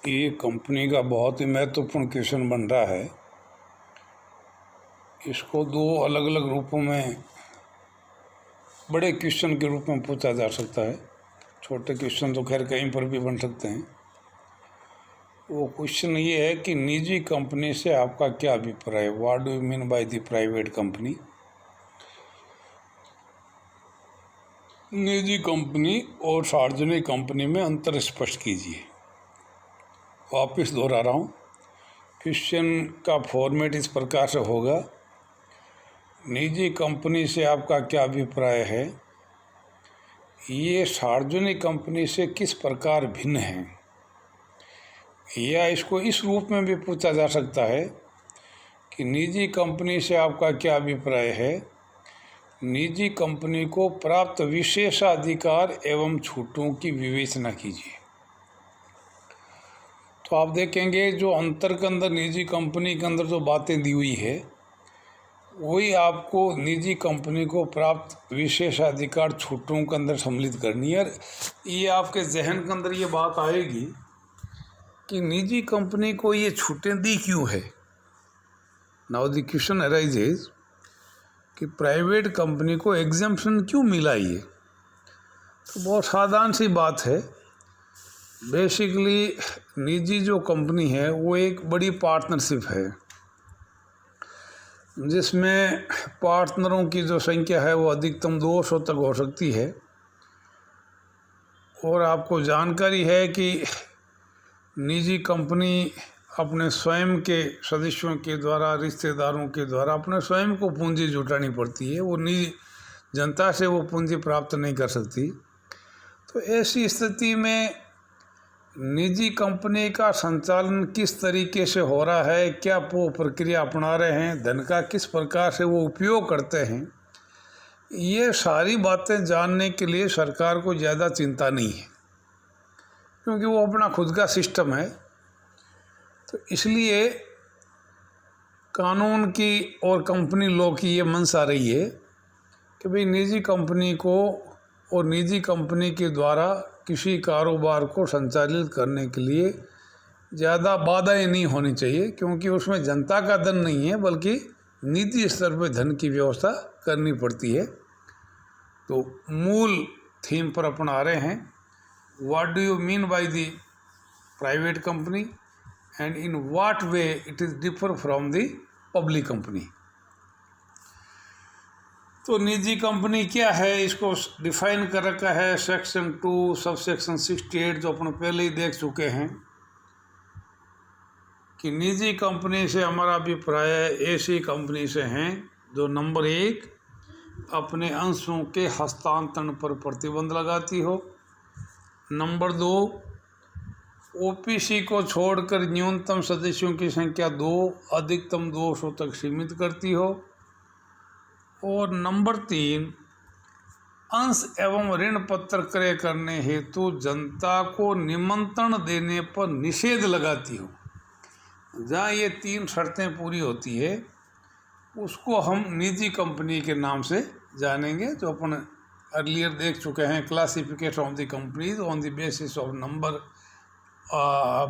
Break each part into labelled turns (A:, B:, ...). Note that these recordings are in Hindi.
A: ये कंपनी का बहुत ही महत्वपूर्ण क्वेश्चन बन रहा है। इसको दो अलग अलग रूपों में बड़े क्वेश्चन के रूप में पूछा जा सकता है। छोटे क्वेश्चन तो खैर कहीं पर भी बन सकते हैं। वो क्वेश्चन ये है कि निजी कंपनी से आपका क्या अभिप्राय है। What do you mean by the private company. निजी कंपनी और सार्वजनिक कंपनी में अंतर स्पष्ट कीजिए। वापस दोहरा रहा हूँ, क्वेश्चन का फॉर्मेट इस प्रकार से होगा। निजी कंपनी से आपका क्या अभिप्राय है, ये सार्वजनिक कंपनी से किस प्रकार भिन्न है। या इसको इस रूप में भी पूछा जा सकता है कि निजी कंपनी से आपका क्या अभिप्राय है, निजी कंपनी को प्राप्त विशेषाधिकार एवं छूटों की विवेचना कीजिए। तो आप देखेंगे जो अंतर के अंदर निजी कंपनी के अंदर जो बातें दी हुई है वही आपको निजी कंपनी को प्राप्त विशेषाधिकार छूटों के अंदर सम्मिलित करनी है। ये आपके जहन के अंदर ये बात आएगी कि निजी कंपनी को ये छूटें दी क्यों है। नाउ द क्वेश्चन अराइजेज कि प्राइवेट कंपनी को एग्जम्पशन क्यों मिला। ये तो बहुत साधारण सी बात है। बेसिकली निजी जो कंपनी है वो एक बड़ी पार्टनरशिप है जिसमें पार्टनरों की जो संख्या है वो अधिकतम 200 तक हो सकती है। और आपको जानकारी है कि निजी कंपनी अपने स्वयं के सदस्यों के द्वारा, रिश्तेदारों के द्वारा अपने स्वयं को पूंजी जुटानी पड़ती है। वो निजी जनता से वो पूंजी प्राप्त नहीं कर सकती। तो ऐसी स्थिति में निजी कंपनी का संचालन किस तरीके से हो रहा है, क्या वो प्रक्रिया अपना रहे हैं, धन का किस प्रकार से वो उपयोग करते हैं, ये सारी बातें जानने के लिए सरकार को ज़्यादा चिंता नहीं है, क्योंकि वो अपना खुद का सिस्टम है। तो इसलिए कानून की और कंपनी लॉ की ये मंशा रही है कि भाई निजी कंपनी को और निजी कंपनी के द्वारा किसी कारोबार को संचालित करने के लिए ज़्यादा बाधाएं नहीं होनी चाहिए, क्योंकि उसमें जनता का धन नहीं है बल्कि निजी स्तर पर धन की व्यवस्था करनी पड़ती है। तो मूल थीम पर अपन आ रहे हैं। What do you mean by the private company and in what way it is differ from the public company. तो निजी कंपनी क्या है, इसको डिफाइन कर रखा है सेक्शन 2 सब सेक्शन 68, जो अपन पहले ही देख चुके हैं कि निजी कंपनी से हमारा अभिप्राय ऐसी कंपनी से हैं जो नंबर 1 अपने अंशों के हस्तांतरण पर प्रतिबंध लगाती हो, नंबर 2 ओपीसी को छोड़कर न्यूनतम सदस्यों की संख्या 2 अधिकतम 200 तक सीमित करती हो, और नंबर 3 अंश एवं ऋण पत्र क्रय करने हेतु जनता को निमंत्रण देने पर निषेध लगाती हो। जहाँ ये 3 शर्तें पूरी होती है उसको हम निजी कंपनी के नाम से जानेंगे, जो अपन अर्लियर देख चुके हैं। Classification of the companies on the basis of number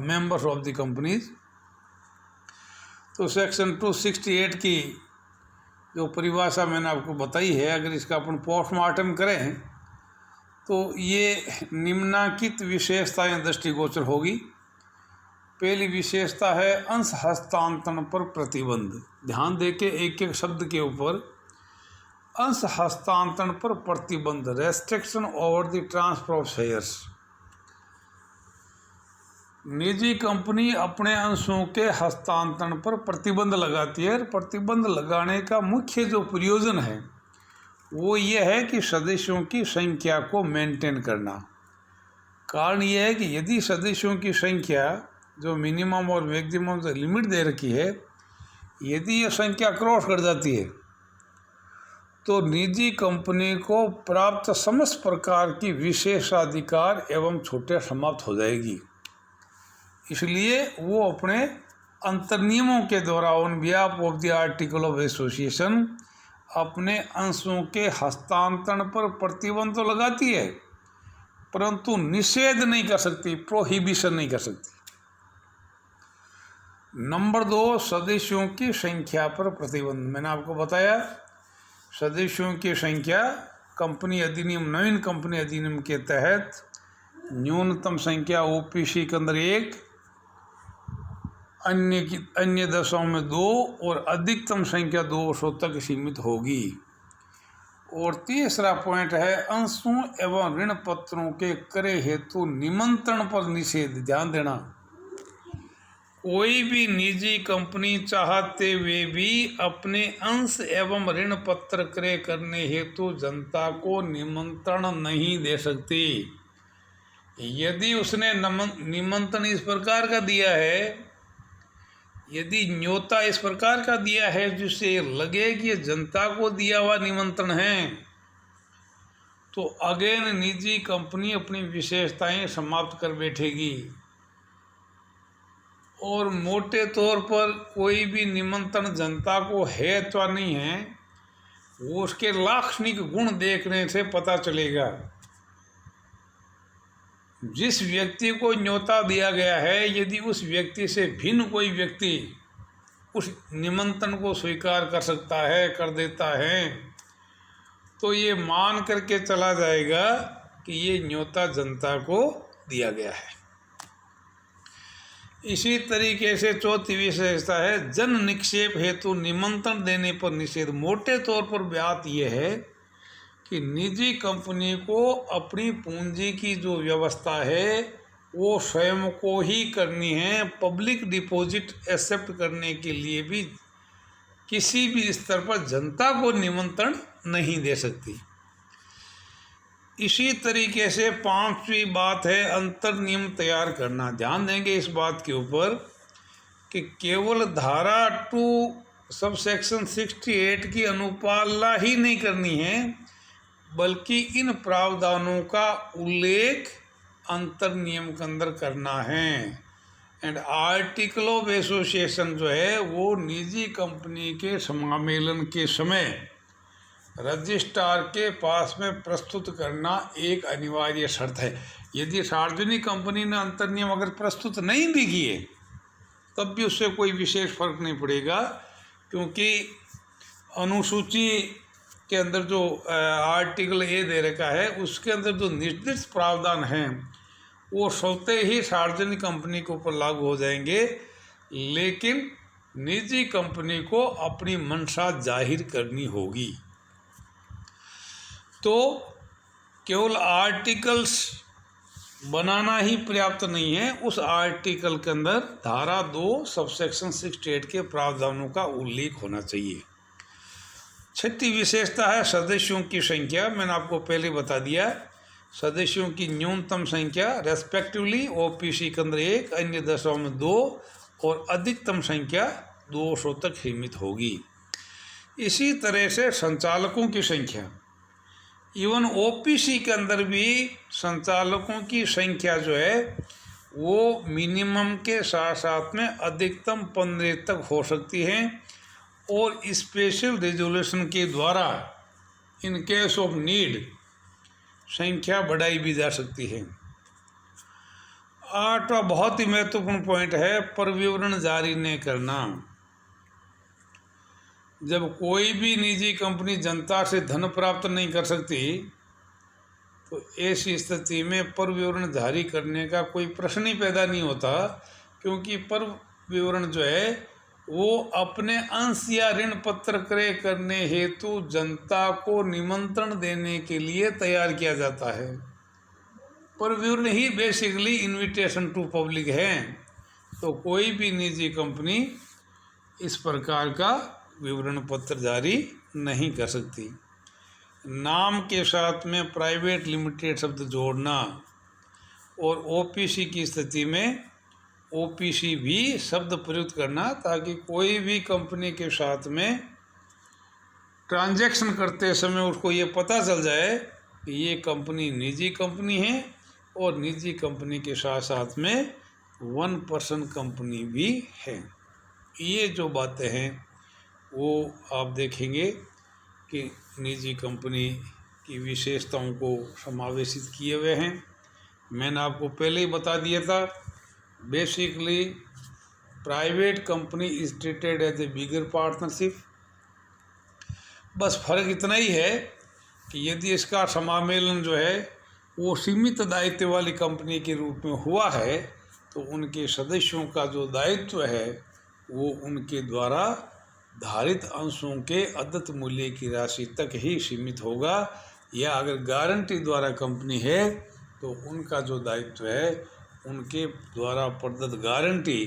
A: members of the companies. तो सेक्शन 268 की जो परिभाषा मैंने आपको बताई है, अगर इसका अपन पोस्टमार्टम करें तो ये निम्नलिखित विशेषताएं दृष्टिगोचर होगी। पहली विशेषता है अंश हस्तांतरण पर प्रतिबंध। ध्यान देके एक एक शब्द के ऊपर। अंश हस्तांतरण पर प्रतिबंध, restriction over the transfer of shares. निजी कंपनी अपने अंशों के हस्तांतरण पर प्रतिबंध लगाती है। प्रतिबंध लगाने का मुख्य जो प्रयोजन है वो ये है कि सदस्यों की संख्या को मेंटेन करना। कारण ये है कि यदि सदस्यों की संख्या जो मिनिमम और मैक्सिमम से लिमिट दे रखी है, यदि ये संख्या क्रॉस कर जाती है तो निजी कंपनी को प्राप्त समस्त प्रकार की विशेषाधिकार एवं छूटें समाप्त हो जाएगी। इसलिए वो अपने अंतर्नियमों के द्वारा on behalf of the article of association अपने अंशों के हस्तांतरण पर प्रतिबंध तो लगाती है, परंतु निषेध नहीं कर सकती, प्रोहिबिशन नहीं कर सकती। नंबर 2, सदस्यों की संख्या पर प्रतिबंध। मैंने आपको बताया सदस्यों की संख्या कंपनी अधिनियम, नवीन कंपनी अधिनियम के तहत न्यूनतम संख्या ओपीसी के अंदर 1, अन्य दशाओं में 2 और अधिकतम संख्या 200 तक सीमित होगी। और तीसरा पॉइंट है अंशों एवं ऋण पत्रों के क्रय हेतु निमंत्रण पर निषेध। ध्यान देना, कोई भी निजी कंपनी चाहते हुए भी अपने अंश एवं ऋण पत्र क्रय करने हेतु जनता को निमंत्रण नहीं दे सकती। यदि उसने निमंत्रण इस प्रकार का दिया है, यदि न्योता इस प्रकार का दिया है जिससे लगे कि ये जनता को दिया हुआ निमंत्रण है, तो अगेन निजी कंपनी अपनी विशेषताएं समाप्त कर बैठेगी। और मोटे तौर पर कोई भी निमंत्रण जनता को है अथवा नहीं है, वो उसके लाक्षणिक गुण देखने से पता चलेगा। जिस व्यक्ति को न्योता दिया गया है, यदि उस व्यक्ति से भिन्न कोई व्यक्ति उस निमंत्रण को स्वीकार कर सकता है, कर देता है, तो ये मान करके चला जाएगा कि ये न्योता जनता को दिया गया है। इसी तरीके से चौथी विशेषता है जन निक्षेप हेतु निमंत्रण देने पर निषेध। मोटे तौर पर बात यह है कि निजी कंपनी को अपनी पूंजी की जो व्यवस्था है वो स्वयं को ही करनी है। पब्लिक डिपॉजिट एक्सेप्ट करने के लिए भी किसी भी स्तर पर जनता को निमंत्रण नहीं दे सकती। इसी तरीके से 5वीं बात है अंतर नियम तैयार करना। ध्यान देंगे इस बात के ऊपर कि केवल धारा 2 सबसेक्शन 68 की अनुपालना ही नहीं करनी है, बल्कि इन प्रावधानों का उल्लेख अंतर नियम के अंदर करना है। एंड आर्टिकल ऑफ एसोसिएशन जो है वो निजी कंपनी के सम्मेलन के समय रजिस्ट्रार के पास में प्रस्तुत करना एक अनिवार्य शर्त है। यदि सार्वजनिक कंपनी ने अंतर नियम अगर प्रस्तुत नहीं भी किए तब भी उससे कोई विशेष फर्क नहीं पड़ेगा, क्योंकि अनुसूची के अंदर जो आर्टिकल ए दे रखा है उसके अंदर जो निर्दिष्ट प्रावधान हैं वो स्वतः ही सार्वजनिक कंपनी के ऊपर लागू हो जाएंगे, लेकिन निजी कंपनी को अपनी मंशा जाहिर करनी होगी। तो केवल आर्टिकल्स बनाना ही पर्याप्त नहीं है, उस आर्टिकल के अंदर धारा 2 सबसेक्शन 68 के प्रावधानों का उल्लेख होना चाहिए। छठी विशेषता है सदस्यों की संख्या। मैंने आपको पहले बता दिया, सदस्यों की न्यूनतम संख्या रेस्पेक्टिवली ओपीसी के अंदर 1, अन्य दशाओं में 2 और अधिकतम संख्या 200 तक सीमित होगी। इसी तरह से संचालकों की संख्या, इवन ओपीसी के अंदर भी संचालकों की संख्या जो है वो मिनिमम के साथ साथ में अधिकतम 15 तक हो सकती है, और स्पेशल रेजोल्यूशन के द्वारा इन केस ऑफ नीड संख्या बढ़ाई भी जा सकती है। 8वां बहुत ही महत्वपूर्ण पॉइंट है परविवरण जारी न करना। जब कोई भी निजी कंपनी जनता से धन प्राप्त नहीं कर सकती तो ऐसी स्थिति में पर विवरण जारी करने का कोई प्रश्न ही पैदा नहीं होता, क्योंकि पर विवरण जो है वो अपने अंश या ऋण पत्र क्रय करने हेतु जनता को निमंत्रण देने के लिए तैयार किया जाता है। पर विवरण ही बेसिकली इनविटेशन टू पब्लिक है। तो कोई भी निजी कंपनी इस प्रकार का विवरण पत्र जारी नहीं कर सकती। नाम के साथ में प्राइवेट लिमिटेड शब्द जोड़ना और ओपीसी की स्थिति में ओपीसी भी शब्द प्रयुक्त करना, ताकि कोई भी कंपनी के साथ में ट्रांजैक्शन करते समय उसको ये पता चल जाए कि ये कंपनी निजी कंपनी है और निजी कंपनी के साथ साथ में 1 पर्सन कंपनी भी है। ये जो बातें हैं वो आप देखेंगे कि निजी कंपनी की विशेषताओं को समावेशित किए हुए हैं। मैंने आपको पहले ही बता दिया था, basically private company is treated as a bigger partnership. बस फर्क इतना ही है कि यदि इसका समामेलन जो है वो सीमित दायित्व वाली कंपनी के रूप में हुआ है तो उनके सदस्यों का जो दायित्व है वो उनके द्वारा धारित अंशों के अदत्त मूल्य की राशि तक ही सीमित होगा, या अगर गारंटी द्वारा कंपनी है तो उनका जो दायित्व है उनके द्वारा प्रदत्त guarantee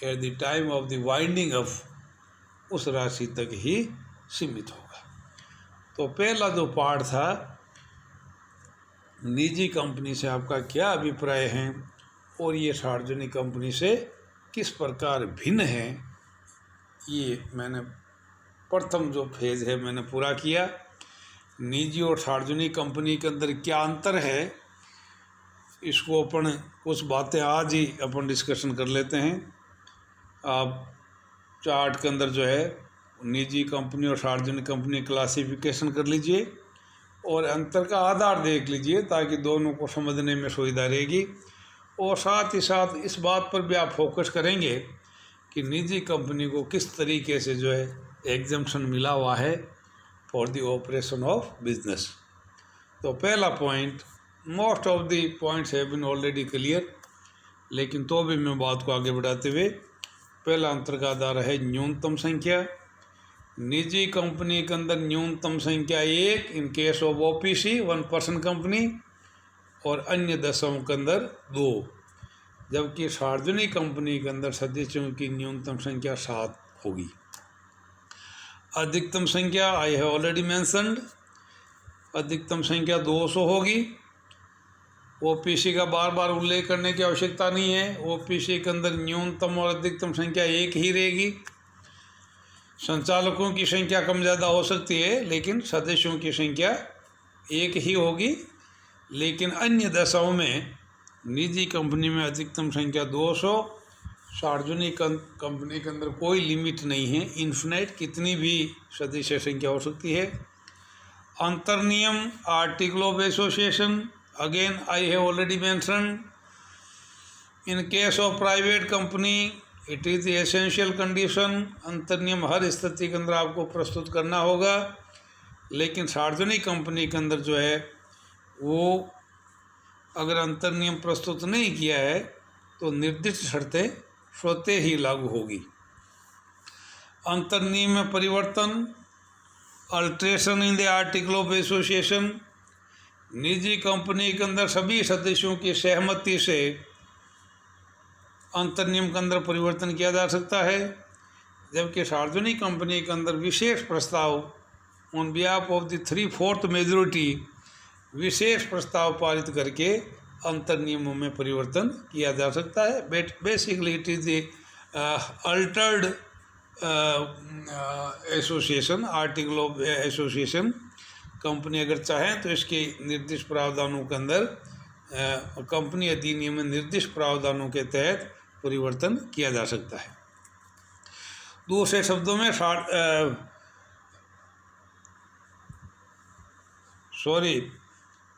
A: at the time of the winding of उस राशि तक ही सीमित होगा। तो पहला जो पार्ट था निजी कंपनी से आपका क्या अभिप्राय है और ये सार्वजनिक कंपनी से किस प्रकार भिन्न है, ये मैंने प्रथम जो फेज है मैंने पूरा किया। निजी और सार्वजनिक कंपनी के अंदर क्या अंतर है इसको अपन कुछ बातें आज ही अपन डिस्कशन कर लेते हैं। आप चार्ट के अंदर जो है निजी कंपनी और सार्वजनिक कंपनी क्लासिफिकेशन कर लीजिए और अंतर का आधार देख लीजिए ताकि दोनों को समझने में सुविधा रहेगी। और साथ ही साथ इस बात पर भी आप फोकस करेंगे कि निजी कंपनी को किस तरीके से जो है एग्जम्पशन मिला हुआ है for the operation of business. तो पहला point, most of the points have been already clear, लेकिन तो भी मैं बात को आगे बढ़ाते हुए पहला अंतर का आधार है न्यूनतम संख्या। निजी कंपनी के अंदर न्यूनतम संख्या 1 इन case of OPC 1 person company और अन्य दशों के अंदर 2, जबकि सार्वजनिक कंपनी के अंदर सदस्यों की न्यूनतम संख्या 7 होगी। अधिकतम संख्या आई हैव ऑलरेडी मेंशन्ड, अधिकतम संख्या 200 होगी। ओपीसी का बार बार उल्लेख करने की आवश्यकता नहीं है, ओपीसी के अंदर न्यूनतम और अधिकतम संख्या 1 ही रहेगी। संचालकों की संख्या कम ज़्यादा हो सकती है लेकिन सदस्यों की संख्या 1 ही होगी। लेकिन अन्य दशाओं में निजी कंपनी में अधिकतम संख्या 200, सार्वजनिक कंपनी के अंदर कोई लिमिट नहीं है, इन्फिनाइट कितनी भी सदस्य संख्या हो सकती है। अंतर्नियम article of association, again I have already mentioned, in case of private company it is essential condition. अंतर्नियम हर स्थिति के अंदर आपको प्रस्तुत करना होगा, लेकिन सार्वजनिक कंपनी के अंदर जो है वो अगर अंतर्नियम प्रस्तुत नहीं किया है तो निर्दिष्ट शर्तें स्वतः ही लागू होगी। अंतर्नियम में परिवर्तन, alteration in the article of association, निजी कंपनी के अंदर सभी सदस्यों की सहमति से अंतर्नियम के अंदर परिवर्तन किया जा सकता है, जबकि सार्वजनिक कंपनी के अंदर विशेष प्रस्ताव on behalf of the 3/4 majority विशेष प्रस्ताव पारित करके अंतर्नियमों में परिवर्तन किया जा सकता है। Basically it is Altered association, article of association. Company अगर चाहें तो इसके निर्दिष्ट प्रावधानों के अंदर कंपनी अधिनियम में निर्दिष्ट प्रावधानों के तहत परिवर्तन किया जा सकता है। दूसरे शब्दों में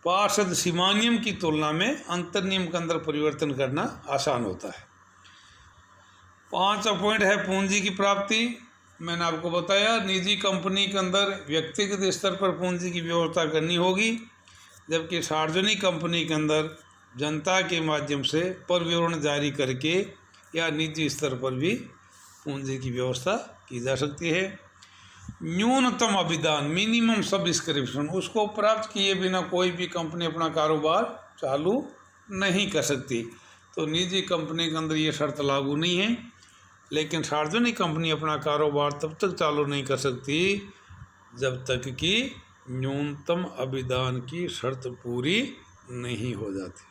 A: पार्षद सीमानियम की तुलना में अंतर्नियम के अंदर परिवर्तन करना आसान होता है। 5वां पॉइंट है पूंजी की प्राप्ति। मैंने आपको बताया निजी कंपनी के अंदर व्यक्तिगत स्तर पर पूंजी की व्यवस्था करनी होगी, जबकि सार्वजनिक कंपनी के अंदर जनता के माध्यम से पर विवरण जारी करके या निजी स्तर पर भी पूंजी की व्यवस्था की जा सकती है। न्यूनतम अभिदान, मिनिमम सब्सक्रिप्शन, उसको प्राप्त किए बिना कोई भी कंपनी अपना कारोबार चालू नहीं कर सकती। तो निजी कंपनी के अंदर ये शर्त लागू नहीं है, लेकिन सार्वजनिक कंपनी अपना कारोबार तब तक चालू नहीं कर सकती जब तक कि न्यूनतम अभिदान की शर्त पूरी नहीं हो जाती।